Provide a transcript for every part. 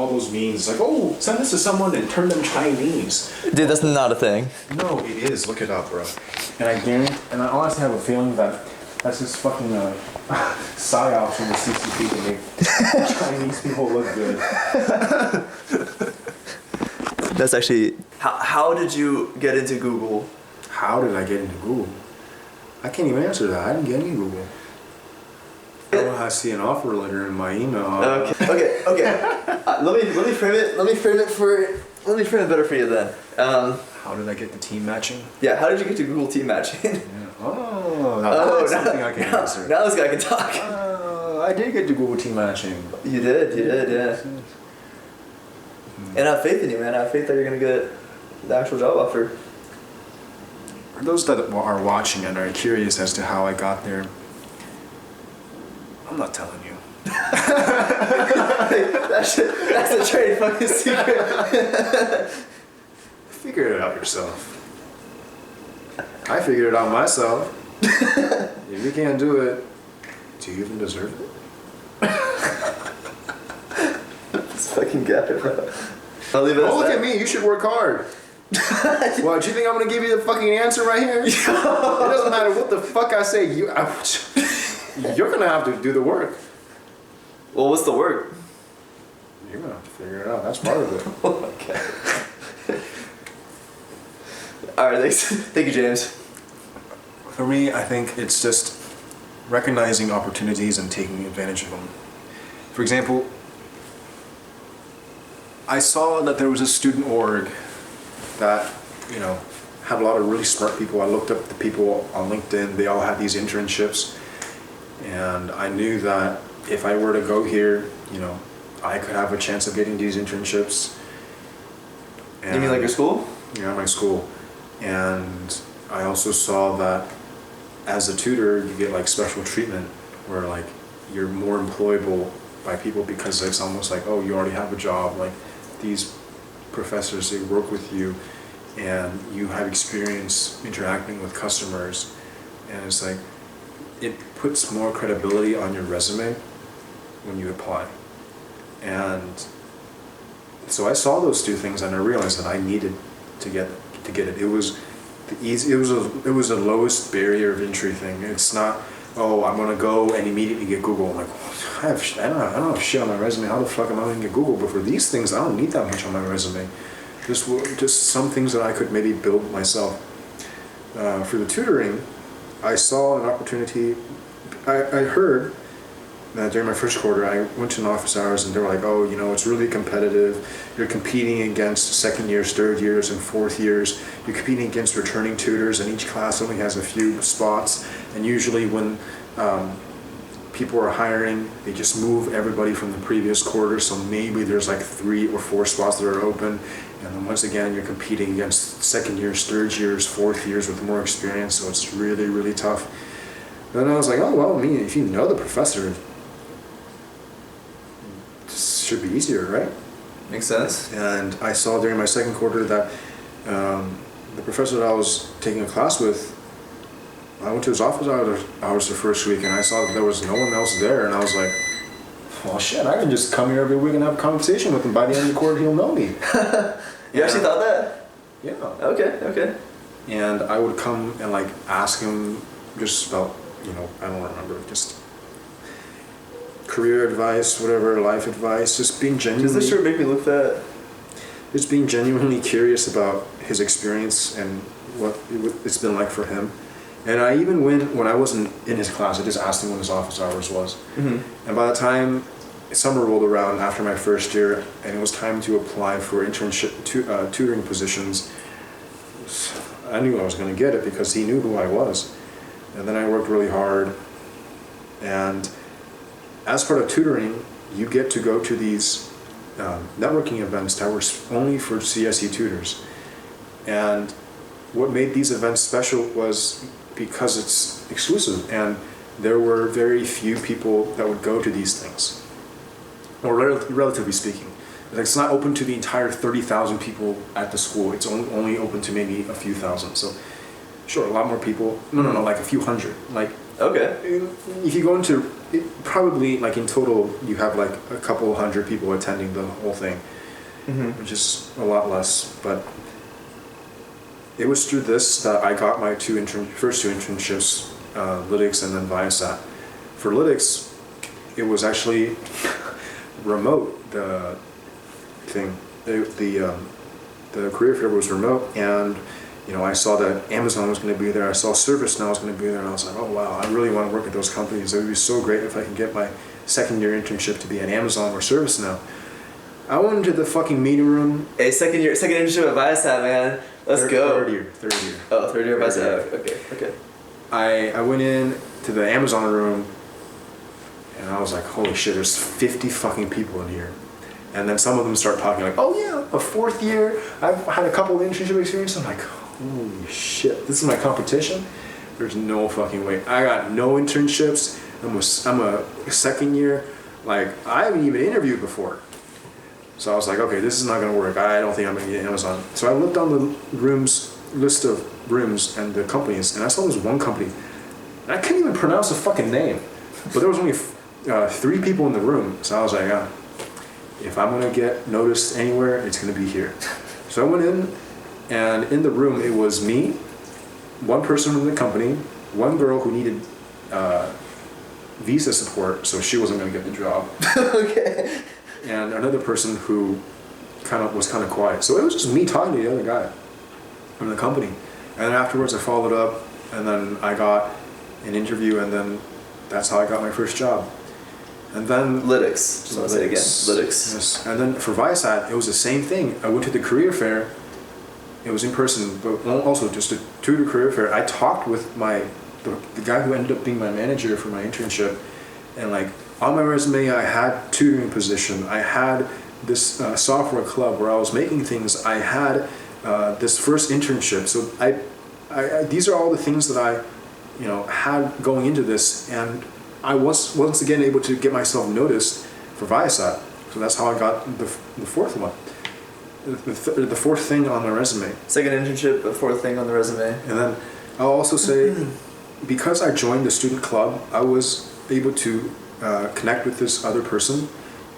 all those memes. Like, oh, send this to someone and turn them Chinese. Dude, that's not a thing. No, it is. Look it up, bro. And I honestly have a feeling that that's just fucking psyops from the CCP to make Chinese people look good. That's actually... How did you get into Google? How did I get into Google? I can't even answer that. I didn't get into Google. I see an offer letter in my email. Okay. Let me frame it better for you then. How did I get the team matching? Yeah, how did you get to Google Team Matching? Yeah. Oh, that's something I can answer. Now this guy can talk. I did get to Google Team Matching. You did, yeah. And I have faith in you, man. I have faith that you're gonna get the actual job offer. For those that are watching and are curious as to how I got there, I'm not telling you. That's a trade fucking secret. Figure it out yourself. I figured it out myself. If you can't do it, do you even deserve it? This fucking guy, bro. I'll leave it Don't look at me, you should work hard. What, do you think I'm gonna give you the fucking answer right here? It doesn't matter what the fuck I say, you're gonna have to do the work. Well, what's the work? You're gonna have to figure it out, that's part of it. Okay. Alright, thanks. Thank you, James. For me, I think it's just recognizing opportunities and taking advantage of them. For example, I saw that there was a student org that, had a lot of really smart people. I looked up the people on LinkedIn, they all had these internships, and I knew that if I were to go here, I could have a chance of getting these internships. And, you mean like your school? Yeah, my school. And I also saw that as a tutor, you get like special treatment where like you're more employable by people because it's almost like, oh, you already have a job. Like these professors, they work with you and you have experience interacting with customers. And it's like, it puts more credibility on your resume when you apply. And so I saw those two things and I realized that I needed to get it. It was the easy. It was the lowest barrier of entry thing. It's not, oh, I'm gonna go and immediately get Google. I'm like, I don't have shit on my resume. How the fuck am I gonna get Google? But for these things, I don't need that much on my resume. Just some things that I could maybe build myself. For the tutoring, I saw an opportunity. I heard that during my first quarter, I went to an office hours and they were like, oh, it's really competitive. You're competing against second years, third years, and fourth years. You're competing against returning tutors, and each class only has a few spots. And usually when people are hiring, they just move everybody from the previous quarter, so maybe there's like 3 or 4 spots that are open. And then once again, you're competing against second years, third years, fourth years with more experience, so it's really, really tough. Then I was like, oh, well, if you know the professor, this should be easier, right? Makes sense. And I saw during my second quarter that the professor that I was taking a class with, I went to his office hours the first week, and I saw that there was no one else there, and I was like, well, shit, I can just come here every week and have a conversation with him. By the end of the quarter, he'll know me. You actually thought that? Yeah. Okay. And I would come and like ask him just about, I don't remember, just career advice, whatever, life advice, just being genuinely... Does this shirt make me look fat? Just being genuinely curious about his experience and what it's been like for him. And I even when I wasn't in his class, I just asked him when his office hours was. Mm-hmm. And by the time summer rolled around after my first year, and it was time to apply for internship tutoring positions, I knew I was going to get it because he knew who I was. And then I worked really hard. And as part of tutoring, you get to go to these networking events that were only for CSE tutors. And what made these events special was because it's exclusive, and there were very few people that would go to these things, or relatively speaking. It's not open to the entire 30,000 people at the school. It's only open to maybe a few thousand. So, sure, a lot more people. No, like a few hundred. Like, okay. If you go into it probably, like in total, you have like a couple hundred people attending the whole thing, which is a lot less. But it was through this that I got my first two internships, Lytics and then Viasat. For Lytics, it was actually remote. The thing, the career fair was remote, and you know, I saw that Amazon was going to be there. I saw ServiceNow was going to be there, and I was like, oh wow, I really want to work at those companies. It would be so great if I could get my second year internship to be at Amazon or ServiceNow. I went into the fucking meeting room. Hey, second internship at Viasat, man. Let's go. Third year. Oh, third year at Third Viasat. Okay. I went in to the Amazon room, and I was like, holy shit, there's 50 fucking people in here. And then some of them start talking like, oh yeah, a fourth year, I've had a couple of internship experience. I'm like, holy shit, this is my competition? There's no fucking way. I got no internships. I'm a second year. Like, I haven't even interviewed before. So I was like, okay, this is not gonna work. I don't think I'm gonna get Amazon. So I looked on the list of rooms and the companies, and I saw this one company, and I couldn't even pronounce the fucking name. But there was only 3 people in the room. So I was like, if I'm gonna get noticed anywhere, it's gonna be here. So I went in, and in the room it was me, one person from the company, one girl who needed visa support, so she wasn't gonna get the job. Okay. And another person who was kind of quiet. So it was just me talking to the other guy from the company. And then afterwards I followed up, and then I got an interview, and then that's how I got my first job. And then Lytics. Just want to say it again. Lytics. Yes. And then for Viasat, it was the same thing. I went to the career fair. It was in person, but also just a tutor career fair. I talked with the guy who ended up being my manager for my internship, and like on my resume, I had tutoring position. I had this software club where I was making things. I had this first internship. So I these are all the things that I, had going into this, and I was once again able to get myself noticed for Viasat. So that's how I got the fourth one, the fourth thing on my resume. Second internship, the fourth thing on the resume. And then I'll also say, because I joined the student club, I was able to connect with this other person,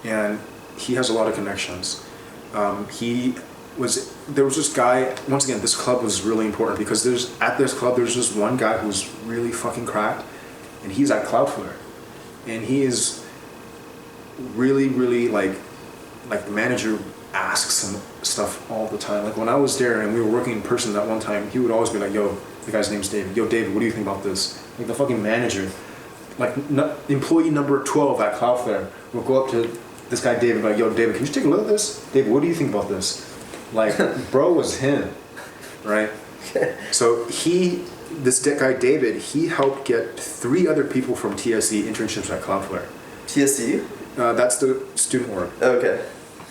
and he has a lot of connections. There was this guy, once again, this club was really important because at this club there's just one guy who's really fucking cracked, and he's at Cloudflare, and he is really, really like the manager asks him stuff all the time. Like when I was there and we were working in person that one time, he would always be like, yo, the guy's name's David. Yo, David, what do you think about this? Like the fucking manager, like employee number 12 at Cloudflare will go up to this guy David, like, yo, David, can you take a look at this? David, what do you think about this? Like, bro was him, right? So this guy David, he helped get 3 other people from TSE internships at Cloudflare. TSE? That's the student org. Okay.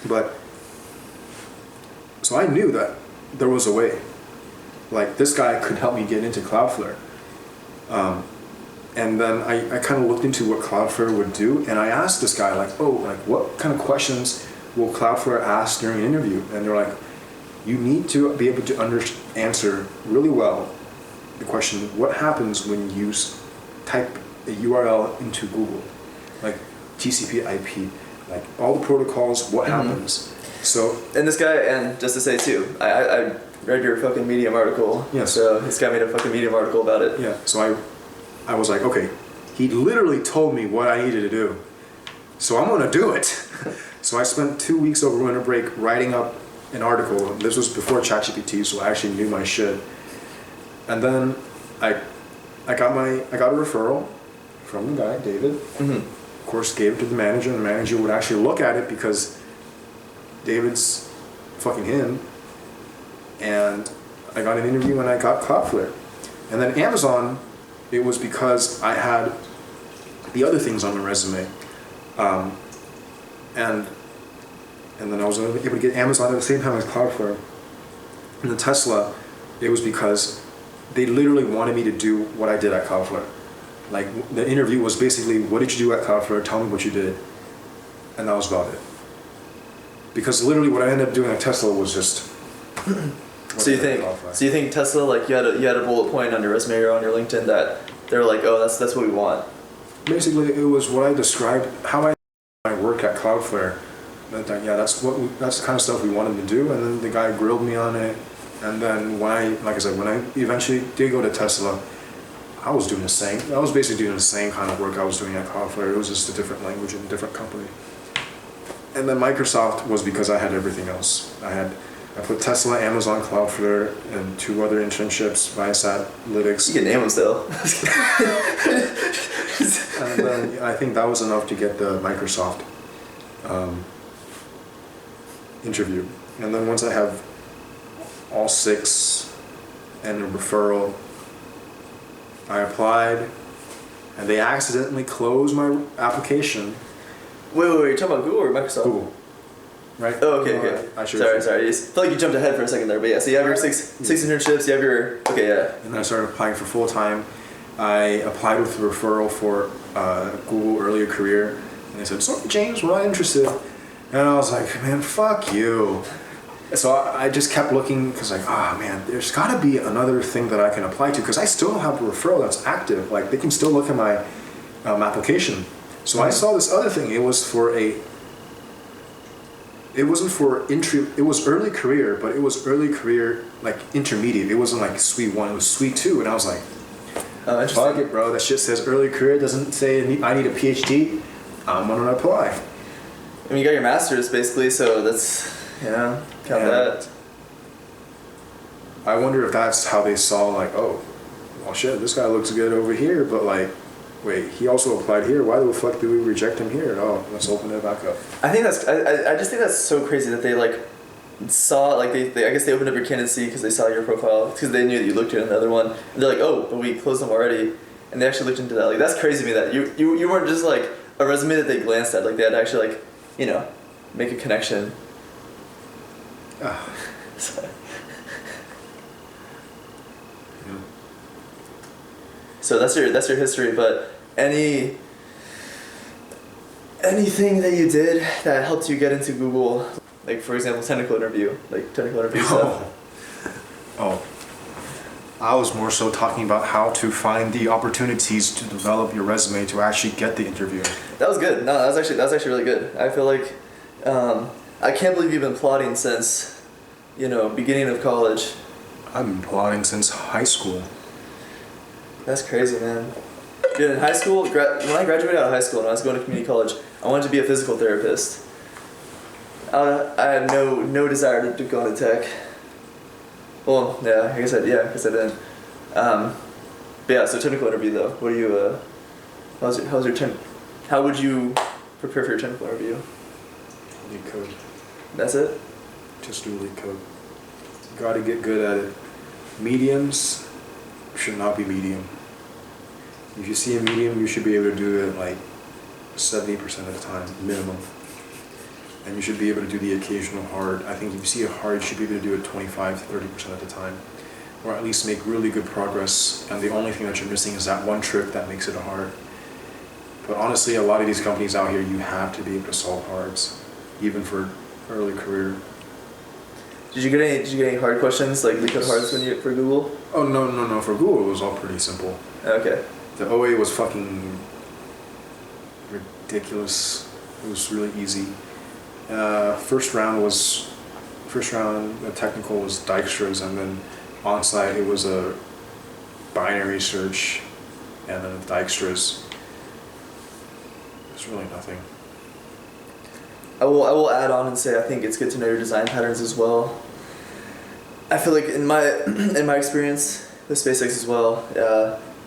But, so I knew that there was a way. Like, this guy could help me get into Cloudflare. And then I kind of looked into what Cloudflare would do, and I asked this guy, like, what kind of questions will Cloudflare ask during an interview? And they're like, you need to be able to answer really well the question, what happens when you type a URL into Google? Like TCP IP, like all the protocols, what happens? So, and this guy, and just to say too, I read your fucking Medium article. Yes. So this guy made a fucking Medium article about it. Yeah. So I was like, okay, he literally told me what I needed to do, so I'm gonna do it. So I spent 2 weeks over winter break writing up an article. This was before ChatGPT, so I actually knew my shit. And then I got a referral from the guy, David. Mm-hmm. Of course, gave it to the manager, and the manager would actually look at it because David's fucking him. And I got an interview, and I got Cloudflare. And then Amazon, it was because I had the other things on my resume. And then I was able to get Amazon at the same time as Cloudflare. And then Tesla, it was because they literally wanted me to do what I did at Cloudflare. Like, the interview was basically, what did you do at Cloudflare? Tell me what you did. And that was about it. Because literally what I ended up doing at Tesla was just... So you think Tesla, like, you had a bullet point on your resume or on your LinkedIn that they were like, oh, that's what we want? basically it was what I described, how I work at Cloudflare. That, yeah, that's the kind of stuff we wanted to do, and then the guy grilled me on it. And then like I said, when I eventually did go to Tesla, I was doing the same. I was basically doing the same kind of work I was doing at Cloudflare. It was just a different language and a different company. And then Microsoft was because I had everything else. I put Tesla, Amazon, Cloudflare, and 2 other internships, Viasat, Lytics. You can name them still. And then I think that was enough to get the Microsoft interview. And then once I have all 6 and a referral, I applied, and they accidentally closed my application. Wait, you're talking about Google or Microsoft? Google. Right? Oh, okay. I should Sorry. I feel like you jumped ahead for a second there, but yeah. So you have your six internships. You have your yeah. And then I started applying for full time. I applied with a referral for Google Earlier Career, and they said, "Sorry, James, we're not interested." And I was like, "Man, fuck you." So I just kept looking because man, there's got to be another thing that I can apply to because I still don't have a referral that's active. Like they can still look at my application. So I saw this other thing. It was for it wasn't for entry. It was early career, but it was early career like intermediate. It wasn't like Suite 1. It was Suite 2, and I was like, "Oh, fuck it, bro. That shit says early career. It doesn't say I need a PhD. I'm gonna apply." I mean, you got your master's basically, so that's count that. I wonder if that's how they saw like, oh, well shit, this guy looks good over here, but like, wait, he also applied here. Why the fuck did we reject him here? Oh, let's open it back up. I think I just think that's so crazy that they like saw like they I guess they opened up your candidacy because they saw your profile because they knew that you looked at another one. And they're like, oh, but we closed them already, and they actually looked into that. Like that's crazy to me that you weren't just like a resume that they glanced at. Like they had to actually like make a connection. So that's your history, but anything that you did that helped you get into Google, like for example technical interview stuff. Oh, I was more so talking about how to find the opportunities to develop your resume to actually get the interview. That was good. No, that was actually really good. I feel like I can't believe you've been plotting since beginning of college. I've been plotting since high school. That's crazy, man. Dude, in high school, when I graduated out of high school and I was going to community college, I wanted to be a physical therapist. I had no desire to go into tech. Well, yeah, I guess I didn't. But yeah, so technical interview though. What do you? How would you prepare for your technical interview? Lead code. That's it? Just do lead code. You gotta get good at it. Mediums should not be medium. If you see a medium, you should be able to do it like 70% of the time, minimum. And you should be able to do the occasional hard. I think if you see a hard, you should be able to do it 25 to 30% of the time. Or at least make really good progress. And the only thing that you're missing is that one trick that makes it a hard. But honestly, a lot of these companies out here, you have to be able to solve hards, even for early career. Did you get any hard questions like LeetCode hards for Google? Oh no! For Google, it was all pretty simple. Okay. The OA was fucking ridiculous. It was really easy. First round, the technical was Dijkstra's, and then on-site it was a binary search, and then Dijkstra's. It's really nothing. I will add on and say I think it's good to know your design patterns as well. I feel like in my experience with SpaceX as well,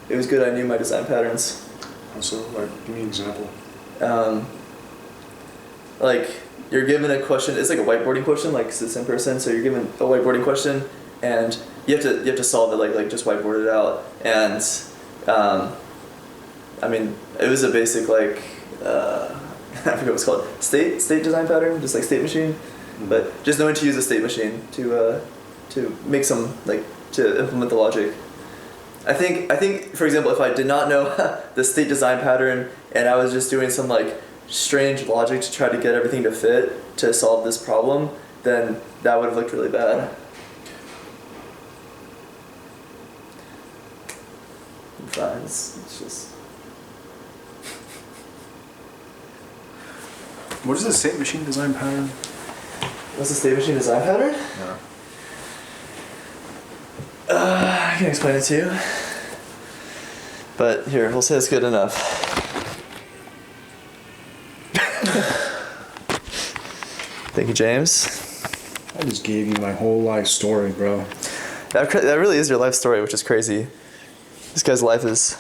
it was good I knew my design patterns. Also, like, give me an example. Like you're given a question. It's like a whiteboarding question, like it's in person. So you're given a whiteboarding question, and you have to solve it like just whiteboard it out. And I mean, it was a basic like. I forget what it's called. State design pattern, just like state machine, but just knowing to use a state machine to make some to implement the logic. I think for example, if I did not know the state design pattern and I was just doing some strange logic to try to get everything to fit to solve this problem, then that would have looked really bad. Fine, it's just. What is the state machine design pattern? What's the state machine design pattern? Yeah. I can explain it to you. But here, we'll say it's good enough. Thank you, James. I just gave you my whole life story, bro. That really is your life story, which is crazy. This guy's life is